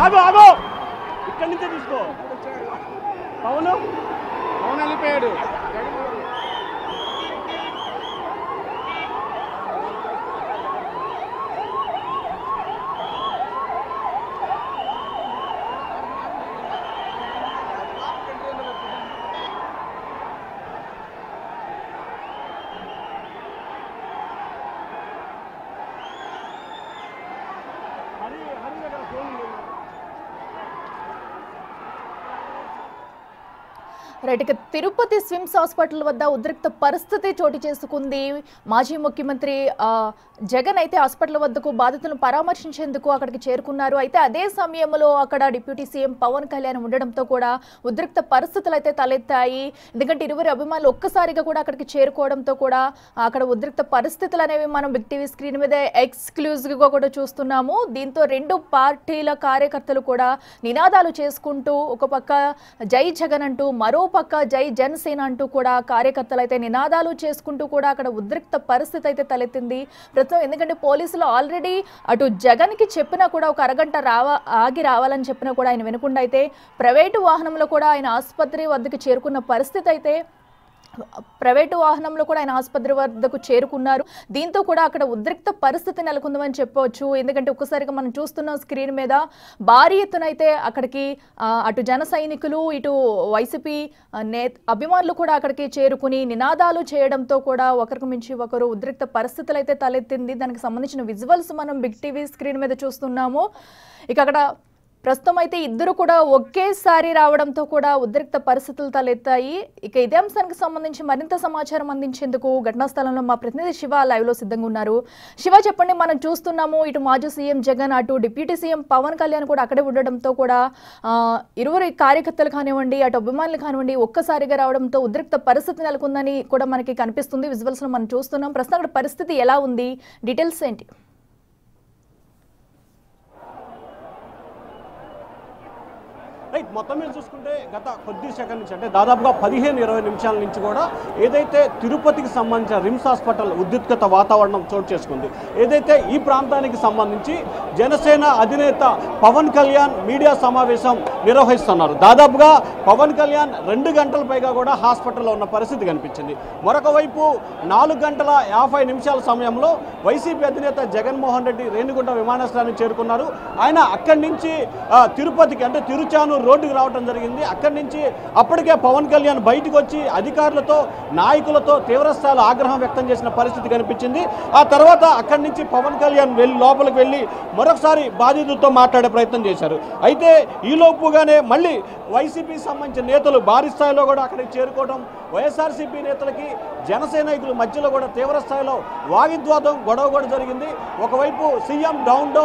ఆగు ఆగు ఇక్కడి నుంచే తీసుకో. పవన్ వెళ్ళిపోయాడు. రైట్, ఇక తిరుపతి స్విమ్స్ హాస్పిటల్ వద్ద ఉద్రిక్త పరిస్థితి చోటు చేసుకుంది. మాజీ ముఖ్యమంత్రి జగన్ అయితే హాస్పిటల్ వద్దకు బాధితులను పరామర్శించేందుకు అక్కడికి చేరుకున్నారు. అయితే అదే సమయంలో అక్కడ డిప్యూటీ సీఎం పవన్ కళ్యాణ్ ఉండడంతో కూడా ఉద్రిక్త పరిస్థితులు అయితే తలెత్తాయి. ఎందుకంటే ఇరువురు అభిమానులు ఒక్కసారిగా కూడా అక్కడికి చేరుకోవడంతో కూడా అక్కడ ఉద్రిక్త పరిస్థితులు అనేవి మనం బిగ్ టీవీ స్క్రీన్ మీద ఎక్స్క్లూజివ్గా కూడా చూస్తున్నాము. దీంతో రెండు పార్టీల కార్యకర్తలు కూడా నినాదాలు చేసుకుంటూ ఒక పక్క జై జగన్ అంటూ మరో పక్క జై జనసేన అంటూ కూడా కార్యకర్తలు అయితే నినాదాలు చేసుకుంటూ కూడా అక్కడ ఉద్రిక్త పరిస్థితి అయితే తలెత్తింది ప్రస్తుతం. ఎందుకంటే పోలీసులు ఆల్రెడీ అటు జగన్ కి చెప్పినా కూడా ఒక అరగంట ఆగి రావాలని చెప్పినా కూడా ఆయన వినకుండా అయితే ప్రైవేటు వాహనంలో కూడా ఆయన ఆసుపత్రి వద్దకు చేరుకున్న పరిస్థితి అయితే ప్రైవేటు వాహనంలో కూడా ఆయన ఆసుపత్రి వద్దకు చేరుకున్నారు. దీంతో కూడా అక్కడ ఉద్రిక్త పరిస్థితి నెలకొందని చెప్పవచ్చు. ఎందుకంటే ఒక్కసారిగా మనం చూస్తున్న స్క్రీన్ మీద భారీ ఎత్తున అయితే అక్కడికి అటు జన సైనికులు ఇటు వైసీపీ అభిమానులు కూడా అక్కడికి చేరుకుని నినాదాలు చేయడంతో కూడా ఒకరికి మించి ఒకరు ఉద్రిక్త పరిస్థితులు అయితే తలెత్తింది. దానికి సంబంధించిన విజువల్స్ మనం బిగ్ టీవీ స్క్రీన్ మీద చూస్తున్నాము. ఇక అక్కడ ప్రస్తుతం అయితే ఇద్దరు కూడా ఒకేసారి రావడంతో కూడా ఉద్రిక్త పరిస్థితులు తలెత్తాయి. ఇక ఇదే అంశానికి సంబంధించి మరింత సమాచారం అందించేందుకు ఘటనా స్థలంలో మా ప్రతినిధి శివ లైవ్ లో సిద్ధంగా ఉన్నారు. శివ, చెప్పండి, మనం చూస్తున్నాము ఇటు మాజీ సీఎం జగన్ అటు డిప్యూటీ సీఎం పవన్ కళ్యాణ్ కూడా అక్కడే ఉండడంతో కూడా ఇరువురు కార్యకర్తలు కానివ్వండి అటు అభిమానులు కానివ్వండి ఒక్కసారిగా రావడంతో ఉద్రిక్త పరిస్థితి నెలకొందని కూడా మనకి కనిపిస్తుంది. విజువల్స్ లో మనం చూస్తున్నాం. ప్రస్తుతం అక్కడ పరిస్థితి ఎలా ఉంది, డీటెయిల్స్ ఏంటి? రైట్, మొత్తం మీద చూసుకుంటే గత కొద్ది సెకండ్ నుంచి అంటే దాదాపుగా 15-20 నిమిషాల నుంచి కూడా ఏదైతే తిరుపతికి సంబంధించిన రిమ్స్ హాస్పిటల్ ఉద్రిక్తత వాతావరణం చోటు చేసుకుంది. ఏదైతే ఈ ప్రాంతానికి సంబంధించి జనసేన అధినేత పవన్ కళ్యాణ్ మీడియా సమావేశం నిర్వహిస్తున్నారు. దాదాపుగా పవన్ కళ్యాణ్ 2 గంటల పైగా కూడా హాస్పిటల్లో ఉన్న పరిస్థితి కనిపించింది. మరొక వైపు 4 గంటల 50 నిమిషాల సమయంలో వైసీపీ అధినేత జగన్మోహన్ రెడ్డి రేణిగుంట విమానాశ్రయానికి చేరుకున్నారు. ఆయన అక్కడి నుంచి తిరుపతికి అంటే తిరుచానూరు రోడ్డుకు రావడం జరిగింది. అక్కడి నుంచి అప్పటికే పవన్ కళ్యాణ్ బయటకు వచ్చి అధికారులతో నాయకులతో తీవ్రస్థాయిలో ఆగ్రహం వ్యక్తం చేసిన పరిస్థితి కనిపించింది. ఆ తర్వాత అక్కడి నుంచి పవన్ కళ్యాణ్ లోపలికి వెళ్ళి మరొకసారి బాధితులతో మాట్లాడే ప్రయత్నం చేశారు. అయితే ఈలోపుగానే మళ్ళీ వైసీపీకి సంబంధించిన నేతలు భారీ స్థాయిలో కూడా అక్కడికి చేరుకోవడం, వైఎస్ఆర్సీపీ నేతలకి జనసేనాయకుల మధ్యలో కూడా తీవ్ర స్థాయిలో వాగ్వివాదం గొడవ కూడా జరిగింది. ఒకవైపు సీఎం డౌన్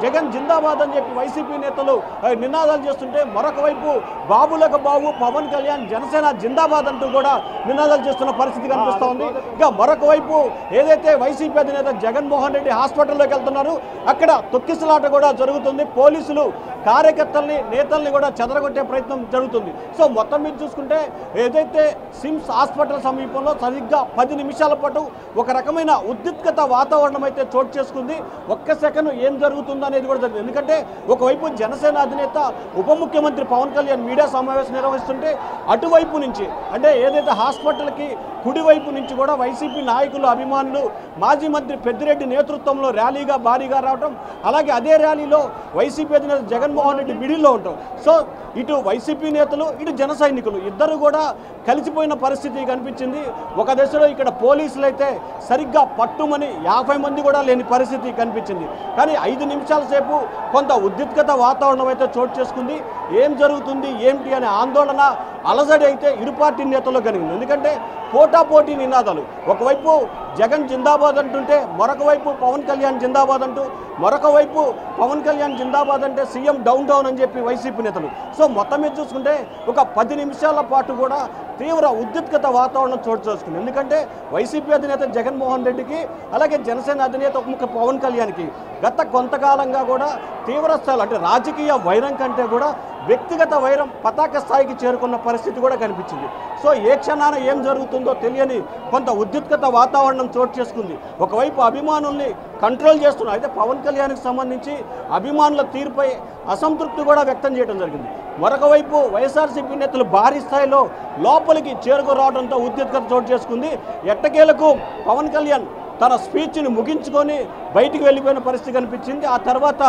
జగన్ జిందాబాద్ అని చెప్పి వైసీపీ నేతలు నినాదాలు చేస్తుంటే మరొక వైపు బాబులకు బాబు పవన్ కళ్యాణ్ జనసేన జిందాబాద్ అంటూ కూడా నినాదాలు చేస్తున్న పరిస్థితి కనిపిస్తూ ఉంది. ఇక మరొక వైపు ఏదైతే వైసీపీ అధినేత జగన్మోహన్ రెడ్డి హాస్పిటల్లోకి వెళ్తున్నారు, అక్కడ తొక్కిసలాట కూడా జరుగుతుంది. పోలీసులు కార్యకర్తల్ని నేతల్ని కూడా చెదరగొట్టే ప్రయత్నం జరుగుతుంది. సో మొత్తం మీద చూసుకుంటే ఏదైతే సిమ్స్ హాస్పిటల్ సమీపంలో సరిగ్గా 10 నిమిషాల పాటు ఒక రకమైన ఉద్రిక్తత వాతావరణం అయితే చోటు చేసుకుంది. ఒక్క సెకండ్ ఏం జరుగుతుందో అనేది కూడా జరిగింది. ఎందుకంటే ఒకవైపు జనసేన అధినేత ఉప ముఖ్యమంత్రి పవన్ కళ్యాణ్ మీడియా సమావేశం నిర్వహిస్తుంటే అటువైపు నుంచి అంటే ఏదైతే హాస్పిటల్కి కుడివైపు నుంచి కూడా వైసీపీ నాయకులు అభిమానులు మాజీ మంత్రి పెద్దిరెడ్డి నేతృత్వంలో ర్యాలీగా భారీగా రావడం, అలాగే అదే ర్యాలీలో వైసీపీ అధినేత జగన్మోహన్ రెడ్డి మిడిల్లో ఉంటాం. సో ఇటు వైసీపీ నేతలు ఇటు జన సైనికులు ఇద్దరు కూడా కలిసిపోయిన పరిస్థితి కనిపించింది. ఒక దశలో ఇక్కడ పోలీసులు అయితే సరిగ్గా పట్టుమని 50 మంది కూడా లేని పరిస్థితి కనిపించింది. కానీ 5 నిమిషాల సేపు కొంత ఉద్రిక్తత వాతావరణం అయితే చోటు చేసుకుంది. ఏం జరుగుతుంది ఏమిటి అనే ఆందోళన అలజడి అయితే ఇరు పార్టీ నేతల్లో కలిగింది. ఎందుకంటే పోటాపోటీ నినాదాలు, ఒకవైపు జగన్ జిందాబాద్ అంటుంటే మరొక వైపు పవన్ కళ్యాణ్ జిందాబాద్ అంటూ, మరొక వైపు పవన్ కళ్యాణ్ జిందాబాద్ అంటే సీఎం డౌన్ అని చెప్పి వైసీపీ నేతలు. సో మొత్తం మీద చూసుకుంటే ఒక 10 నిమిషాల పాటు కూడా తీవ్ర ఉద్రిక్తత వాతావరణం చోటు చేసుకుంది. ఎందుకంటే వైసీపీ అధినేత జగన్మోహన్ రెడ్డికి అలాగే జనసేన అధినేత పవన్ కళ్యాణ్కి గత కొంతకాలంగా కూడా తీవ్ర స్థాయిలో అంటే రాజకీయ వైరం కంటే కూడా వ్యక్తిగత వైరం పతాక స్థాయికి చేరుకున్న పరిస్థితి కూడా కనిపించింది. సో ఏ క్షణాన ఏం జరుగుతుందో తెలియని కొంత ఉద్రిక్తత వాతావరణం చోటు చేసుకుంది. ఒకవైపు అభిమానుల్ని కంట్రోల్ చేస్తున్నారు, అయితే పవన్ కళ్యాణ్కి సంబంధించి అభిమానుల తీరుపై అసంతృప్తి కూడా వ్యక్తం చేయడం జరిగింది. మరొక వైపు వైఎస్ఆర్సీపీ నేతలు భారీ స్థాయిలో లోపలికి చేరుకురావడంతో ఉద్రిక్తత చోటు చేసుకుంది. ఎట్టకేలకు పవన్ కళ్యాణ్ తన స్పీచ్ని ముగించుకొని బయటికి వెళ్ళిపోయిన పరిస్థితి కనిపించింది. ఆ తర్వాత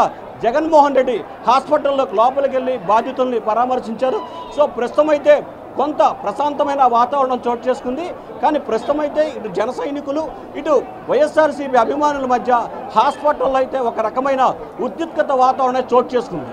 జగన్మోహన్ రెడ్డి హాస్పిటల్లోకి లోపలికి వెళ్ళి బాధితుల్ని పరామర్శించారు. సో ప్రస్తుతం అయితే కొంత ప్రశాంతమైన వాతావరణం చోటు చేసుకుంది. కానీ ప్రస్తుతం అయితే ఇటు జన సైనికులు ఇటు వైఎస్ఆర్సీపీ అభిమానుల మధ్య హాస్పిటల్లో అయితే ఒక రకమైన ఉద్రిక్తత వాతావరణం చోటు చేసుకుంది.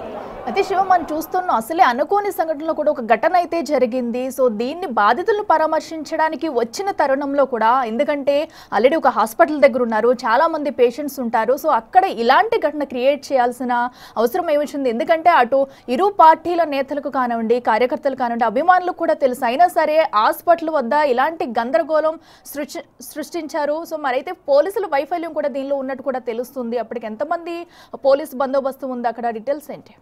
అయితే శివ మనం చూస్తున్నాం అసలే అనుకోని సంఘటనలో కూడా ఒక ఘటన అయితే జరిగింది. సో దీన్ని బాధితులను పరామర్శించడానికి వచ్చిన తరుణంలో కూడా, ఎందుకంటే ఆల్రెడీ ఒక హాస్పిటల్ దగ్గర ఉన్నారు, చాలా మంది పేషెంట్స్ ఉంటారు. సో అక్కడ ఇలాంటి ఘటన క్రియేట్ చేయాల్సిన అవసరం ఏమొచ్చింది? ఎందుకంటే అటు ఇరు పార్టీల నేతలకు కానివ్వండి, కార్యకర్తలు కానివ్వండి, అభిమానులకు కూడా తెలుసు. అయినా సరే హాస్పిటల్ వద్ద ఇలాంటి గందరగోళం సృష్టించారు. సో మరైతే పోలీసుల వైఫల్యం కూడా దీనిలో ఉన్నట్టు కూడా తెలుస్తుంది. అప్పటికి ఎంతమంది పోలీసు బందోబస్తు ఉంది అక్కడ? డీటెయిల్స్ ఏంటి?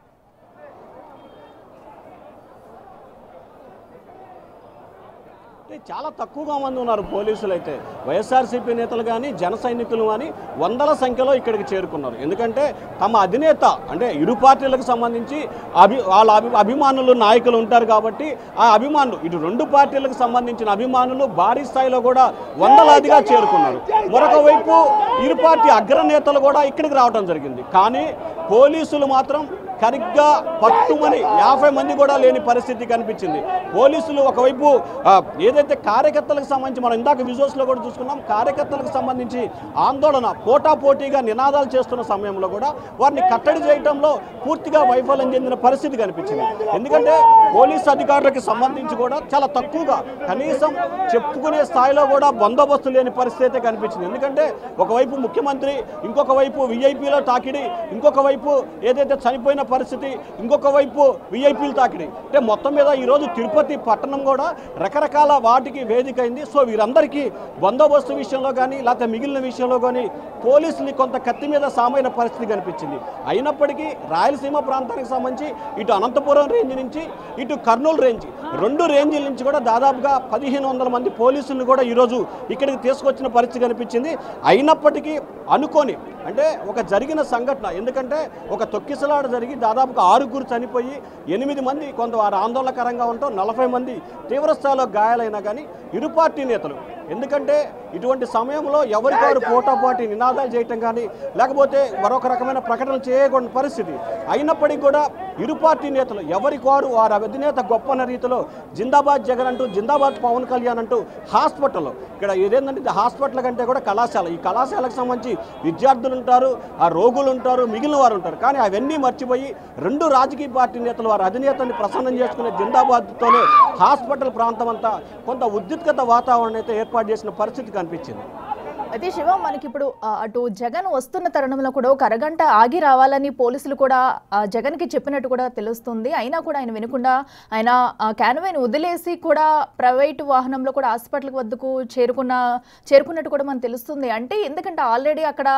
చాలా తక్కువగా మంది ఉన్నారు పోలీసులు. అయితే వైఎస్ఆర్సీపీ నేతలు కానీ జన సైనికులు కానీ వందల సంఖ్యలో ఇక్కడికి చేరుకున్నారు. ఎందుకంటే తమ అధినేత అంటే ఇరు పార్టీలకు సంబంధించి వాళ్ళ అభిమానులు నాయకులు ఉంటారు కాబట్టి ఆ అభిమానులు ఇటు రెండు పార్టీలకు సంబంధించిన అభిమానులు భారీ స్థాయిలో కూడా వందలాదిగా చేరుకున్నారు. మరొక వైపు ఇరు పార్టీ అగ్రనేతలు కూడా ఇక్కడికి రావడం జరిగింది. కానీ పోలీసులు మాత్రం సరిగ్గా పట్టుమని 50 మంది కూడా లేని పరిస్థితి కనిపించింది. పోలీసులు ఒకవైపు ఏదైతే కార్యకర్తలకు సంబంధించి మనం ఇందాక విజువల్స్లో కూడా చూసుకున్నాం, కార్యకర్తలకు సంబంధించి ఆందోళన పోటాపోటీగా నినాదాలు చేస్తున్న సమయంలో కూడా వారిని కట్టడి చేయడంలో పూర్తిగా వైఫల్యం చెందిన పరిస్థితి కనిపించింది. ఎందుకంటే పోలీసు అధికారులకు సంబంధించి కూడా చాలా తక్కువగా, కనీసం చెప్పుకునే స్థాయిలో కూడా బందోబస్తు లేని పరిస్థితి అయితే కనిపించింది. ఎందుకంటే ఒకవైపు ముఖ్యమంత్రి, ఇంకొక వైపు విఐపీలో తాకిడి, ఇంకొక వైపు ఏదైతే చనిపోయిన పరిస్థితి, ఇంకొక వైపు విఐపీలు తాకిడి. అంటే మొత్తం మీద ఈరోజు తిరుపతి పట్టణం కూడా రకరకాల వాటికి వేదిక అయింది. సో వీరందరికీ బందోబస్తు విషయంలో కానీ లేకపోతే మిగిలిన విషయంలో కానీ పోలీసులు కొంత కత్తి మీద సామైన పరిస్థితి కనిపించింది. అయినప్పటికీ రాయలసీమ ప్రాంతానికి సంబంధించి ఇటు అనంతపురం రేంజ్ నుంచి ఇటు కర్నూలు రేంజ్, రెండు రేంజ్ల నుంచి కూడా దాదాపుగా 1500 మంది పోలీసులను కూడా ఈరోజు ఇక్కడికి తీసుకొచ్చిన పరిస్థితి కనిపించింది. అయినప్పటికీ అనుకోని అంటే ఒక జరిగిన సంఘటన, ఎందుకంటే ఒక తొక్కిసలాట జరిగి దాదాపుగా 6 చనిపోయి 8 మంది కొంత వారు ఆందోళనకరంగా ఉంటాం, 40 మంది తీవ్రస్థాయిలో గాయాలైనా కానీ ఇరు పార్టీ నేతలు, ఎందుకంటే ఇటువంటి సమయంలో ఎవరికారు పోటాపోటీ నినాదాలు చేయటం కానీ లేకపోతే మరొక రకమైన ప్రకటనలు చేయకూడని పరిస్థితి. అయినప్పటికీ కూడా ఇరు పార్టీ నేతలు ఎవరికారు వారి అధినేత గొప్ప రీతిలో జిందాబాద్ జగన్ అంటూ, జిందాబాద్ పవన్ కళ్యాణ్ అంటూ హాస్పిటల్లో, ఇక్కడ ఏదేంటంటే హాస్పిటల్ కంటే కూడా కళాశాల, ఈ కళాశాలకు సంబంధించి విద్యార్థులు ఉంటారు, ఆ రోగులు ఉంటారు, మిగిలిన వారు ఉంటారు. కానీ అవన్నీ మర్చిపోయి రెండు రాజకీయ పార్టీ నేతలు వారి అధినేతని ప్రసన్నం చేసుకునే జిందాబాద్తోనే హాస్పిటల్ ప్రాంతం అంతా కొంత ఉద్రిక్తత వాతావరణం అయితే ఏర్పాటు చేసిన పరిస్థితి కనిపించింది. అయితే శివ మనకి ఇప్పుడు అటు జగన్ వస్తున్న తరుణంలో కూడా ఒక అరగంట ఆగి రావాలని పోలీసులు కూడా జగన్కి చెప్పినట్టు కూడా తెలుస్తుంది. అయినా కూడా ఆయన వినకుండా ఆయన క్యాన్వేని వదిలేసి కూడా ప్రైవేటు వాహనంలో కూడా హాస్పిటల్ వద్దకు చేరుకున్నట్టు కూడా మనకు తెలుస్తుంది. అంటే ఎందుకంటే ఆల్రెడీ అక్కడ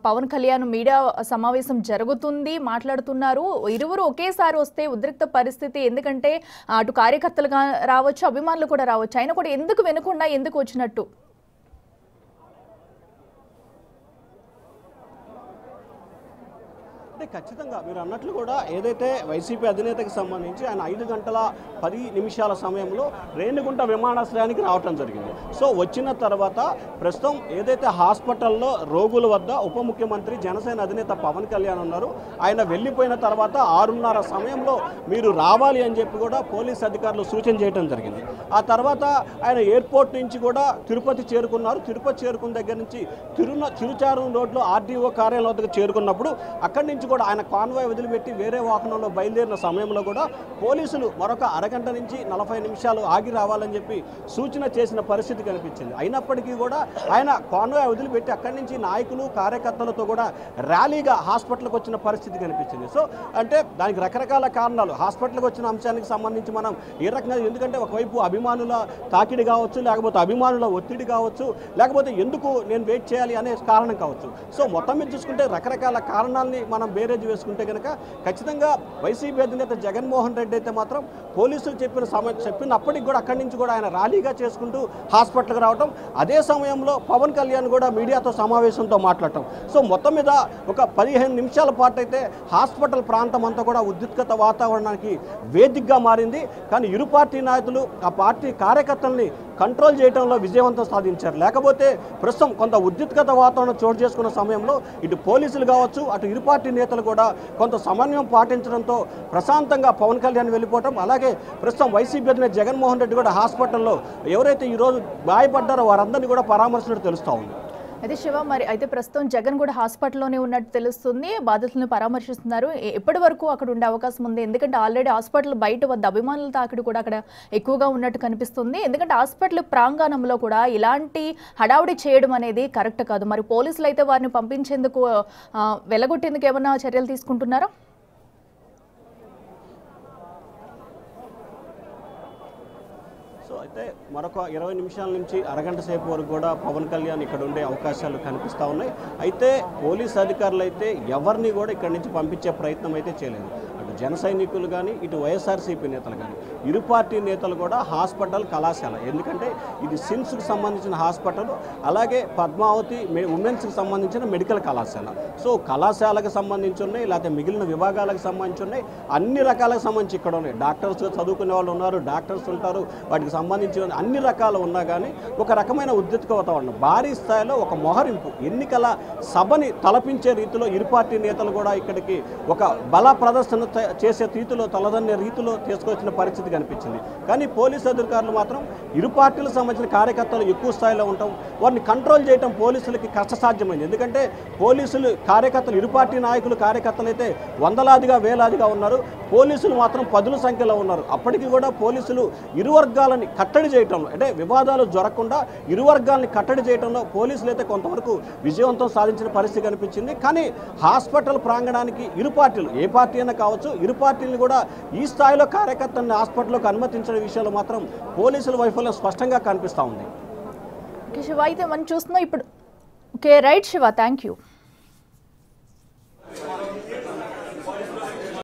పవన్ కళ్యాణ్ మీడియా సమావేశం జరుగుతుంది, మాట్లాడుతున్నారు. ఇరువురు ఒకేసారి వస్తే ఉద్రిక్త పరిస్థితి, ఎందుకంటే అటు కార్యకర్తలుగా రావచ్చు, అభిమానులు కూడా రావచ్చు. అయినా కూడా ఎందుకు వినకుండా ఎందుకు వచ్చినట్టు? అంటే ఖచ్చితంగా మీరు అన్నట్లు కూడా ఏదైతే వైసీపీ అధినేతకి సంబంధించి ఆయన 5 గంటల 10 నిమిషాల సమయంలో రేణిగుంట విమానాశ్రయానికి రావటం జరిగింది. సో వచ్చిన తర్వాత ప్రస్తుతం ఏదైతే హాస్పిటల్లో రోగుల వద్ద ఉప ముఖ్యమంత్రి జనసేన అధినేత పవన్ కళ్యాణ్ ఉన్నారు. ఆయన వెళ్ళిపోయిన తర్వాత 6:30 సమయంలో మీరు రావాలి అని చెప్పి కూడా పోలీస్ అధికారులు సూచన చేయడం జరిగింది. ఆ తర్వాత ఆయన ఎయిర్పోర్ట్ నుంచి కూడా తిరుపతి చేరుకున్నారు. తిరుపతి చేరుకున్న దగ్గర నుంచి చిరుచారం రోడ్లో ఆర్డీఓ కార్యాలయం వద్దకు చేరుకున్నప్పుడు అక్కడి నుంచి కూడా ఆయన కాన్వాయ్ వదిలిపెట్టి వేరే వాహనంలో బయలుదేరిన సమయంలో కూడా పోలీసులు మరొక అరగంట నుంచి 40 నిమిషాలు ఆగి రావాలని చెప్పి సూచన చేసిన పరిస్థితి కనిపించింది. అయినప్పటికీ కూడా ఆయన కాన్వాయ్ వదిలిపెట్టి అక్కడి నుంచి నాయకులు కార్యకర్తలతో కూడా ర్యాలీగా హాస్పిటల్కి వచ్చిన పరిస్థితి కనిపించింది. సో అంటే దానికి రకరకాల కారణాలు, హాస్పిటల్కి వచ్చిన అంశానికి సంబంధించి మనం ఏ రకంగా, ఎందుకంటే ఒకవైపు అభిమానుల తాకిడి కావచ్చు, లేకపోతే అభిమానుల ఒత్తిడి కావచ్చు, లేకపోతే ఎందుకు నేను వెయిట్ చేయాలి అనే కారణం కావచ్చు. సో మొత్తం మీద చూసుకుంటే రకరకాల కారణాలని మనం బేరేజ్ వేసుకుంటే కనుక ఖచ్చితంగా వైసీపీ అధినేత జగన్మోహన్ రెడ్డి అయితే మాత్రం పోలీసులు చెప్పినప్పటికి కూడా అక్కడి నుంచి కూడా ఆయన ర్యాలీగా చేసుకుంటూ హాస్పిటల్కి రావడం, అదే సమయంలో పవన్ కళ్యాణ్ కూడా మీడియాతో సమావేశంతో మాట్లాడటం. సో మొత్తం మీద ఒక 15 నిమిషాల పాటు అయితే హాస్పిటల్ ప్రాంతం అంతా కూడా ఉద్రిక్తత వాతావరణానికి వేదికగా మారింది. కానీ ఇరు పార్టీ నాయకులు ఆ పార్టీ కార్యకర్తల్ని కంట్రోల్ చేయడంలో విజయవంతం సాధించారు. లేకపోతే ప్రస్తుతం కొంత ఉద్రిక్తత వాతావరణం చోటు చేసుకున్న సమయంలో ఇటు పోలీసులు కావచ్చు, అటు ఇరు పార్టీ నేతలు కూడా కొంత సమన్వయం పాటించడంతో ప్రశాంతంగా పవన్ కళ్యాణ్ వెళ్ళిపోవటం, అలాగే ప్రస్తుతం వైసీపీ అధినేత జగన్మోహన్ రెడ్డి కూడా హాస్పిటల్లో ఎవరైతే ఈరోజు గాయపడ్డారో వారందరినీ కూడా పరామర్శించినట్టు తెలుస్తూ ఉంది. అయితే శివ, మరి అయితే ప్రస్తుతం జగన్ కూడా హాస్పిటల్లోనే ఉన్నట్టు తెలుస్తుంది, బాధితులను పరామర్శిస్తున్నారు. ఎప్పటి వరకు అక్కడ ఉండే అవకాశం ఉంది? ఎందుకంటే ఆల్రెడీ హాస్పిటల్ బయట వద్ద అభిమానుల తాకిడి కూడా అక్కడ ఎక్కువగా ఉన్నట్టు కనిపిస్తుంది. ఎందుకంటే హాస్పిటల్ ప్రాంగణంలో కూడా ఇలాంటి హడావుడి చేయడం అనేది కరెక్ట్ కాదు. మరి పోలీసులు అయితే వారిని పంపించేందుకు వెలగొట్టేందుకు ఏమైనా చర్యలు తీసుకుంటున్నారా? సో అయితే మరొక 20 నిమిషాల నుంచి అరగంట సేపు వరకు కూడా పవన్ కళ్యాణ్ ఇక్కడ ఉండే అవకాశాలు కనిపిస్తూ ఉన్నాయి. అయితే పోలీస్ అధికారులు అయితే ఎవరిని కూడా ఇక్కడి నుంచి పంపించే ప్రయత్నం అయితే చేయలేదు. అటు జన సైనికులు కానీ, ఇటు వైఎస్ఆర్సీపీ నేతలు కానీ, ఇరు పార్టీ నేతలు కూడా హాస్పిటల్ కళాశాల, ఎందుకంటే ఇది సిమ్స్కి సంబంధించిన హాస్పిటల్, అలాగే పద్మావతి ఉమెన్స్కి సంబంధించిన మెడికల్ కళాశాల. సో కళాశాలకు సంబంధించి ఉన్నాయి, లేకపోతే మిగిలిన విభాగాలకు సంబంధించి ఉన్నాయి, అన్ని రకాలకు సంబంధించి ఇక్కడ ఉన్నాయి. డాక్టర్స్ చదువుకునే వాళ్ళు ఉన్నారు, డాక్టర్స్ ఉంటారు, వాటికి సంబంధించి అన్ని రకాలు ఉన్నా కానీ ఒక రకమైన ఉద్రిక్త వాతావరణం, భారీ స్థాయిలో ఒక మొహరింపు, ఎన్నికల సభని తలపించే రీతిలో ఇరు పార్టీ నేతలు కూడా ఇక్కడికి ఒక బల ప్రదర్శన చేసే రీతిలో, తలదన్నే రీతిలో తీసుకొచ్చిన పరిస్థితి కనిపించింది. కానీ పోలీసు అధికారులు మాత్రం ఇరు పార్టీలకు సంబంధించిన కార్యకర్తలు ఎక్కువ స్థాయిలో ఉంటాం, వారిని కంట్రోల్ చేయడం పోలీసులకి కష్టసాధ్యమైంది. ఎందుకంటే పోలీసులు కార్యకర్తలు, ఇరు పార్టీ నాయకులు కార్యకర్తలు అయితే వందలాదిగా వేలాదిగా ఉన్నారు, పోలీసులు మాత్రం పదుల సంఖ్యలో ఉన్నారు. అప్పటికి కూడా పోలీసులు ఇరు వర్గాలని కట్టడి చేయటంలో, అంటే వివాదాలు జరగకుండా ఇరు వర్గాలని కట్టడి చేయడంలో పోలీసులు అయితే కొంతవరకు విజయవంతం సాధించిన పరిస్థితి కనిపించింది. కానీ హాస్పిటల్ ప్రాంగణానికి ఇరు పార్టీలు, ఏ పార్టీ అయినా కావచ్చు, ఇరు పార్టీలను కూడా ఈ స్థాయిలో కార్యకర్తలను హాస్పిటల్లోకి అనుమతించడం విషయంలో మాత్రం పోలీసుల వైఫల్యం స్పష్టంగా కనిపిస్తూ ఉంది. శివ, అయితే మనం చూస్తున్నాం ఇప్పుడు. Okay, right Shiva, thank you.